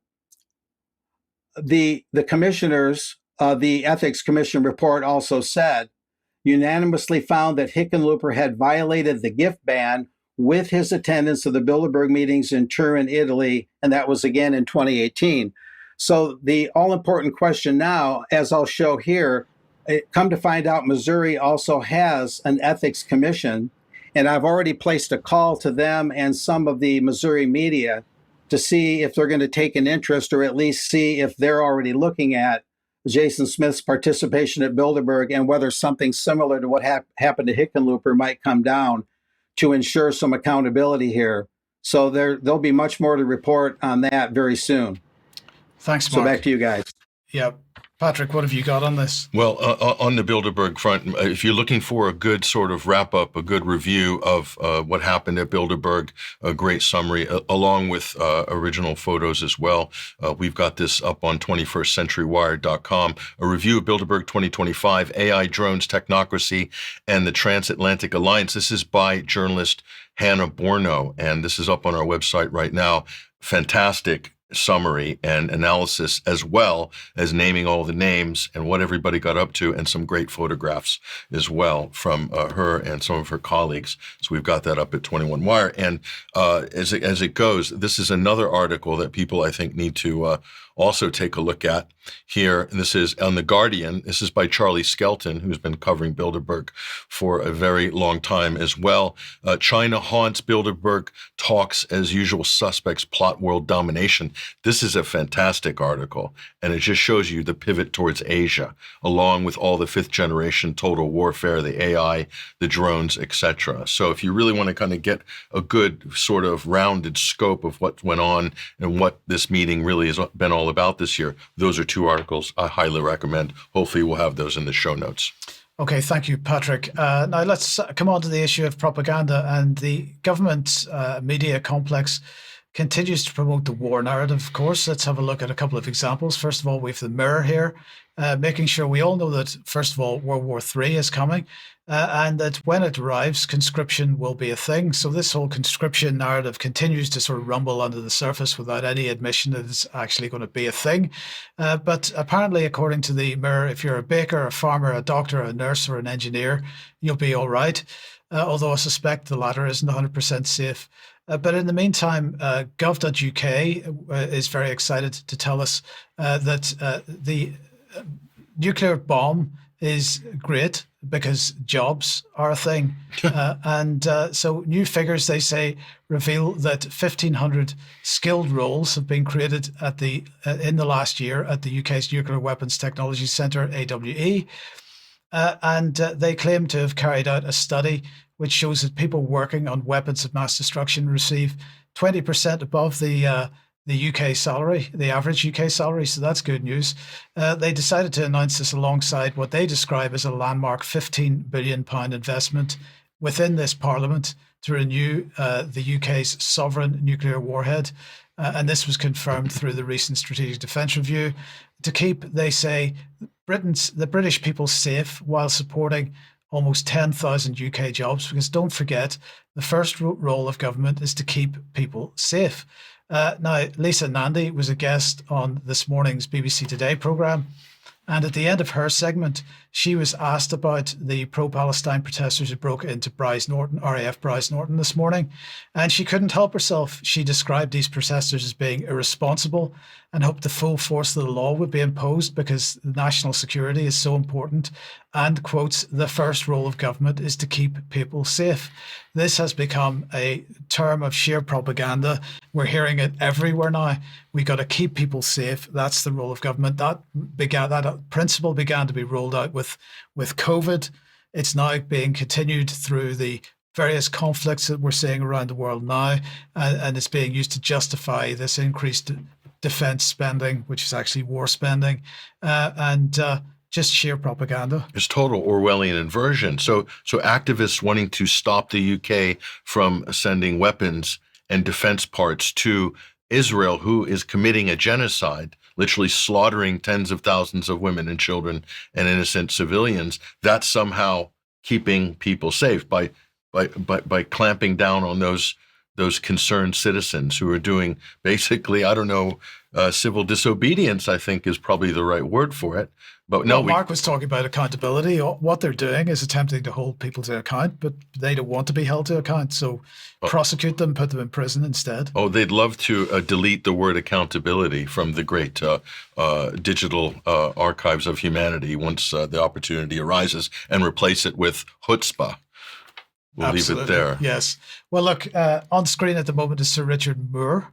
Speaker 8: The commissioners, the Ethics Commission report also said, unanimously found that Hickenlooper had violated the gift ban with his attendance of the Bilderberg meetings in Turin, Italy, and that was again in 2018. So the all-important question now, as I'll show here, come to find out Missouri also has an ethics commission, and I've already placed a call to them and some of the Missouri media to see if they're going to take an interest or at least see if they're already looking at Jason Smith's participation at Bilderberg and whether something similar to what happened to Hickenlooper might come down to ensure some accountability here. So there'll be much more to report on that very soon.
Speaker 1: Thanks, Mark.
Speaker 8: So back to you guys.
Speaker 1: Yeah. Patrick, what have you got on this?
Speaker 2: Well, on the Bilderberg front, if you're looking for a good sort of wrap-up, a good review of what happened at Bilderberg, a great summary, along with original photos as well, we've got this up on 21stcenturywire.com, a review of Bilderberg 2025, AI, Drones, Technocracy, and the Transatlantic Alliance. This is by journalist Hannah Borno, and this is up on our website right now. Fantastic summary and analysis, as well as naming all the names and what everybody got up to, and some great photographs as well from her and some of her colleagues. So we've got that up at 21 Wire. And as it goes, this is another article that people, I think, need to also take a look at here. And this is on The Guardian. This is by Charlie Skelton, who's been covering Bilderberg for a very long time as well. China haunts Bilderberg talks as usual suspects plot world domination. This is a fantastic article, and it just shows you the pivot towards Asia, along with all the fifth generation total warfare, the AI, the drones, etc. So if you really want to kind of get a good sort of rounded scope of what went on and what this meeting really has been all about this year, those are two articles I highly recommend. Hopefully we'll have those in the show notes.
Speaker 1: Okay, thank you, Patrick. Now let's come on to the issue of propaganda. And the government media complex continues to promote the war narrative, of course. Let's have a look at a couple of examples. First of all, we have the Mirror here, making sure we all know that, first of all, World War III is coming, and that when it arrives, conscription will be a thing. So this whole conscription narrative continues to sort of rumble under the surface without any admission that it's actually going to be a thing. But apparently, according to the Mirror, if you're a baker, a farmer, a doctor, a nurse, or an engineer, you'll be all right. Although I suspect the latter isn't 100% safe. But in the meantime, gov.uk is very excited to tell us that the nuclear bomb is great because jobs are a thing. So new figures, they say, reveal that 1,500 skilled roles have been created at in the last year at the UK's Nuclear Weapons Technology Centre, AWE. And they claim to have carried out a study which shows that people working on weapons of mass destruction receive 20% above the UK salary, the average UK salary. So that's good news. They decided to announce this alongside what they describe as a landmark £15 billion investment within this parliament to renew the UK's sovereign nuclear warhead. And this was confirmed through the recent Strategic Defence Review to keep, they say, the British people safe while supporting almost 10,000 UK jobs, because don't forget, the first role of government is to keep people safe. Now, Lisa Nandy was a guest on this morning's BBC Today programme, and at the end of her segment, she was asked about the pro-Palestine protesters who broke into RAF Bryce Norton this morning, and she couldn't help herself. She described these protesters as being irresponsible and hoped the full force of the law would be imposed because national security is so important, and quotes, the first role of government is to keep people safe. This has become a term of sheer propaganda. We're hearing it everywhere now. We got to keep people safe. That's the role of government. That principle began to be rolled out with COVID. It's now being continued through the various conflicts that we're seeing around the world now, and it's being used to justify this increased defense spending, which is actually war spending, and just sheer propaganda.
Speaker 2: It's total Orwellian inversion. So activists wanting to stop the UK from sending weapons and defense parts to Israel, who is committing a genocide, literally slaughtering tens of thousands of women and children and innocent civilians, that's somehow keeping people safe by clamping down on those concerned citizens who are doing basically, civil disobedience, I think is probably the right word for it. But no,
Speaker 1: Mark was talking about accountability. What they're doing is attempting to hold people to account, but they don't want to be held to account. So prosecute them, put them in prison instead.
Speaker 2: Oh, they'd love to delete the word accountability from the great digital archives of humanity once the opportunity arises, and replace it with chutzpah. We'll
Speaker 1: Absolutely.
Speaker 2: leave it there.
Speaker 1: Yes. Well, look, on screen at the moment is Sir Richard Moore,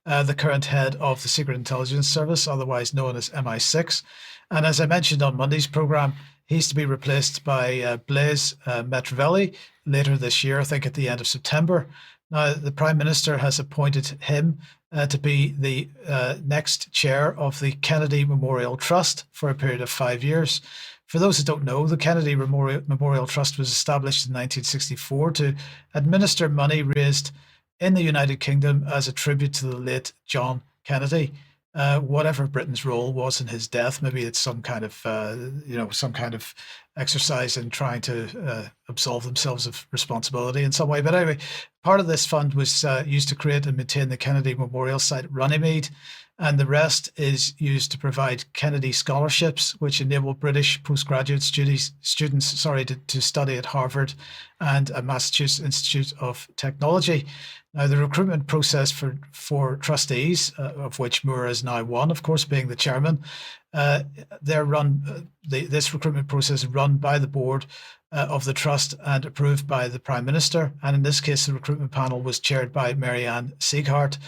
Speaker 1: the current head of the Secret Intelligence Service, otherwise known as MI6. And as I mentioned on Monday's program, he's to be replaced by Blaise Machiavelli later this year, I think at the end of September. Now, the Prime Minister has appointed him to be the next chair of the Kennedy Memorial Trust for a period of 5 years. For those who don't know, the Kennedy Memorial Trust was established in 1964 to administer money raised in the United Kingdom as a tribute to the late John Kennedy. Whatever Britain's role was in his death, maybe it's some kind of exercise in trying to absolve themselves of responsibility in some way. But anyway, part of this fund was used to create and maintain the Kennedy Memorial Site at Runnymede, and the rest is used to provide Kennedy scholarships, which enable British postgraduate students to study at Harvard and at Massachusetts Institute of Technology. Now, the recruitment process for trustees, of which Moore is now one, of course, being the chairman, this recruitment process is run by the board of the trust and approved by the Prime Minister. And in this case, the recruitment panel was chaired by Marianne Sieghart,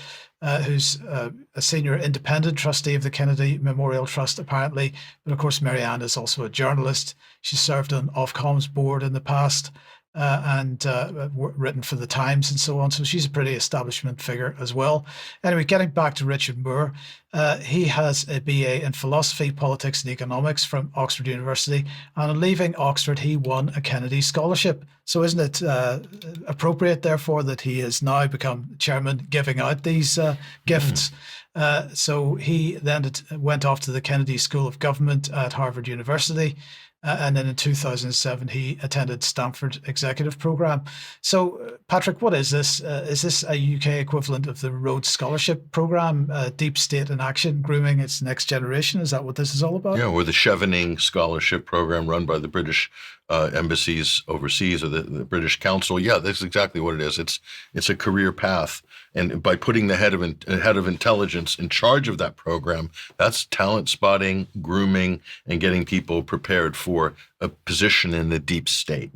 Speaker 1: who's a senior independent trustee of the Kennedy Memorial Trust, apparently. But of course, Marianne is also a journalist. She served on Ofcom's board in the past and written for the Times and so on. So she's a pretty establishment figure as well. Anyway, getting back to Richard Moore, he has a BA in philosophy, politics and economics from Oxford University. And on leaving Oxford, he won a Kennedy Scholarship. So isn't it appropriate, therefore, that he has now become chairman giving out these gifts? So he then went off to the Kennedy School of Government at Harvard University. And then in 2007, he attended Stanford Executive Program. So, Patrick, what is this? Is this a UK equivalent of the Rhodes Scholarship Program, Deep State in Action, grooming its next generation? Is that what this is all about?
Speaker 2: Yeah, or the Chevening Scholarship Program run by the British embassies overseas, or the British Council. Yeah, that's exactly what it is. It's a career path. And by putting the head of intelligence in charge of that program, that's talent spotting, grooming, and getting people prepared for a position in the deep state.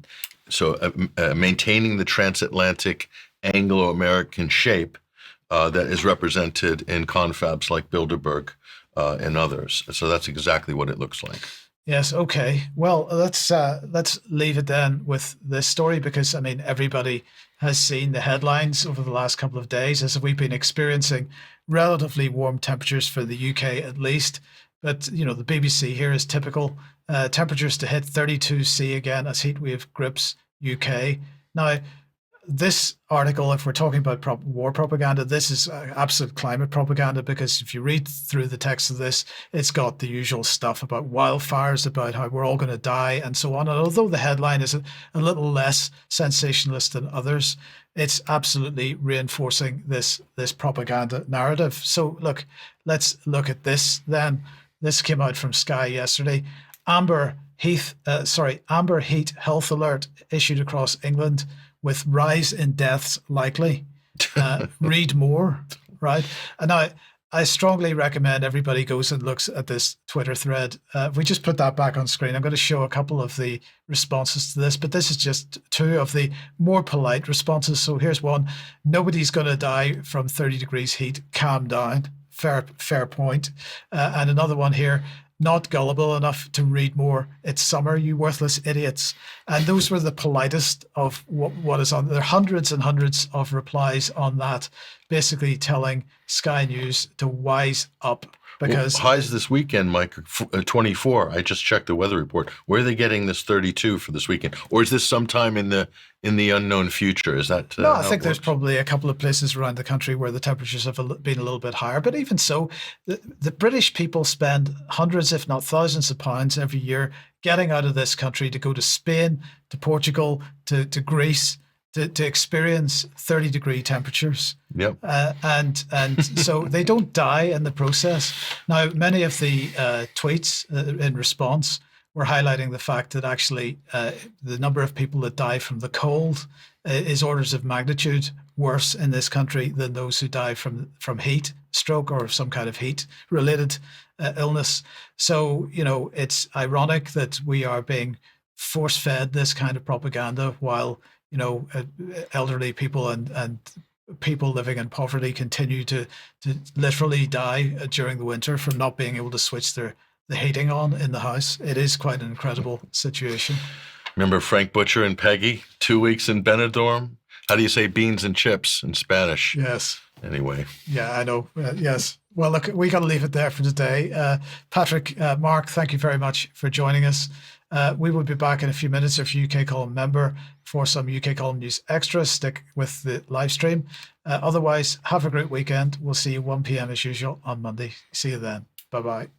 Speaker 2: So maintaining the transatlantic Anglo-American shape that is represented in confabs like Bilderberg and others. So that's exactly what it looks like.
Speaker 1: Yes. Okay. Well, let's leave it then with this story, because I mean everybody has seen the headlines over the last couple of days as we've been experiencing relatively warm temperatures for the UK at least. But you know, the BBC here is typical. Temperatures to hit 32°C again as heatwave grips UK. Now, this article, if we're talking about war propaganda, this is absolute climate propaganda, because if you read through the text of this, it's got the usual stuff about wildfires, about how we're all going to die and so on. And although the headline is a little less sensationalist than others, it's absolutely reinforcing this propaganda narrative. So look, let's look at this then. This came out from Sky yesterday. Amber Heat health alert issued across England with rise in deaths likely. Read more, right? And now I strongly recommend everybody goes and looks at this Twitter thread. If we just put that back on screen, I'm going to show a couple of the responses to this, but this is just two of the more polite responses. So here's one. Nobody's going to die from 30 degrees heat. Calm down. Fair point. And another one here. Not gullible enough to read more. It's summer, you worthless idiots. And those were the politest of what is on. There are hundreds and hundreds of replies on that, basically telling Sky News to wise up. Because
Speaker 2: highs this weekend, Mike, 24. I just checked the weather report. Where are they getting this 32 for this weekend? Or is this sometime in the unknown future? Is that
Speaker 1: no? I think there's probably a couple of places around the country where the temperatures have been a little bit higher. But even so, the British people spend hundreds, if not thousands, of pounds every year getting out of this country to go to Spain, to Portugal, to Greece, to experience 30-degree temperatures.
Speaker 2: Yep.
Speaker 1: And so they don't die in the process. Now, many of the tweets in response were highlighting the fact that actually the number of people that die from the cold is orders of magnitude worse in this country than those who die from heat stroke or some kind of heat-related illness. So, it's ironic that we are being force-fed this kind of propaganda while, elderly people and people living in poverty continue to literally die during the winter from not being able to switch the heating on in the house. It is quite an incredible situation.
Speaker 2: Remember Frank Butcher and Peggy, 2 weeks in Benidorm? How do you say beans and chips in Spanish?
Speaker 1: Yes.
Speaker 2: Anyway.
Speaker 1: Yeah, I know. Yes. Well, look, we got to leave it there for today. Patrick, Mark, thank you very much for joining us. We will be back in a few minutes if you're a UK Column member for some UK Column News Extra. Stick with the live stream. Otherwise, have a great weekend. We'll see you 1 p.m. as usual on Monday. See you then. Bye-bye.